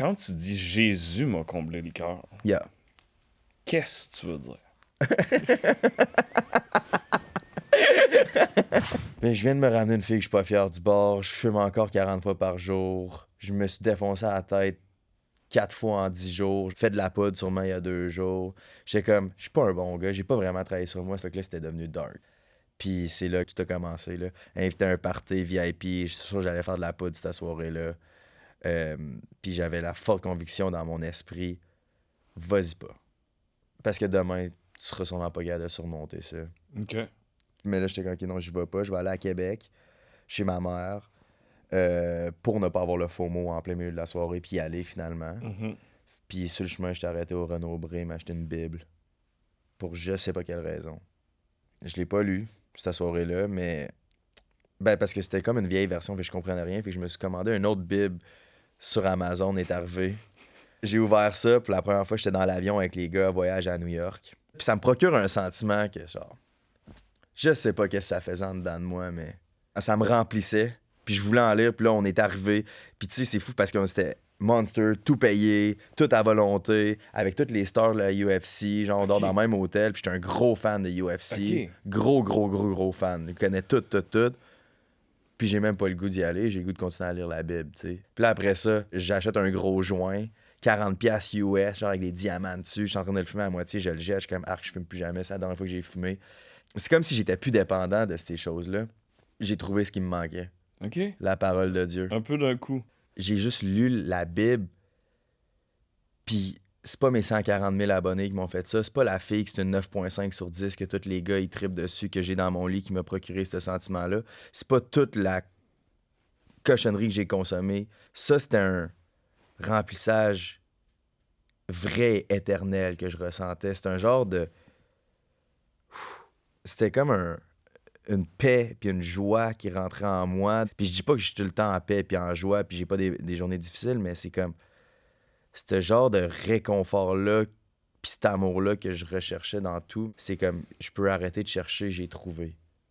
Quand tu dis Jésus m'a comblé le cœur, Yeah. qu'est-ce que tu veux dire? Ben, je viens de me ramener une fille que je suis pas fier du bord. Je fume encore 40 fois par jour. Je me suis défoncé à la tête 4 fois en 10 jours. J'ai fait de la poudre sûrement il y a 2 jours. J'étais comme, je suis pas un bon gars. J'ai pas vraiment travaillé sur moi. C'est que là, c'était devenu dark. Puis c'est là que tout a commencé. Là. Invité à un party VIP. Je suis sûr que j'allais faire de la poudre cette soirée-là. Puis j'avais la forte conviction dans mon esprit, vas-y pas. Parce que demain, tu seras sûrement pas capable de surmonter ça. OK. Mais là, j'étais comme, ok, non, j'y vais pas. Je vais aller à Québec, chez ma mère, pour ne pas avoir le faux mot en plein milieu de la soirée, puis y aller finalement. Mhm. Puis sur le chemin, j'étais arrêté au Renaud-Bré, m'acheter une Bible. Pour je sais pas quelle raison. Je l'ai pas lu, cette soirée-là, mais. Ben, parce que c'était comme une vieille version, fait que je comprenais rien. Fait que je me suis commandé une autre Bible sur Amazon, est arrivé. J'ai ouvert ça, puis la première fois, j'étais dans l'avion avec les gars, voyage à New York. Puis ça me procure un sentiment que, genre, je sais pas qu'est-ce que ça faisait en dedans de moi, mais ça me remplissait. Puis je voulais en lire, puis là, on est arrivé. Puis tu sais, c'est fou parce que c'était Monster, tout payé, tout à volonté, avec toutes les stars de la UFC. Genre, on dort dans le même hôtel, puis j'étais un gros fan de UFC. Ok. Gros fan. Je connais tout. Puis j'ai même pas le goût d'y aller, j'ai le goût de continuer à lire la Bible, tu sais. Puis là, après ça, j'achète un gros joint, 40$ US, genre avec des diamants dessus. Je suis en train de le fumer à moitié, je le jette, je suis comme, je fume plus jamais, c'est la dernière fois que j'ai fumé. C'est comme si j'étais plus dépendant de ces choses-là. J'ai trouvé ce qui me manquait, OK. la parole de Dieu. Un peu d'un coup. J'ai juste lu la Bible, puis c'est pas mes 140 000 abonnés qui m'ont fait ça, c'est pas la fille qui c'est une 9.5 sur 10 que tous les gars ils trippent dessus, que j'ai dans mon lit qui m'a procuré ce sentiment-là. C'est pas toute la cochonnerie que j'ai consommée. Ça, c'était un remplissage vrai et éternel que je ressentais. C'était un genre de... C'était comme une paix puis une joie qui rentrait en moi. Puis je dis pas que je suis tout le temps en paix puis en joie puis j'ai pas des journées difficiles, mais c'est comme ce genre de réconfort-là puis cet amour-là que je recherchais dans tout. C'est comme, je peux arrêter de chercher, j'ai trouvé.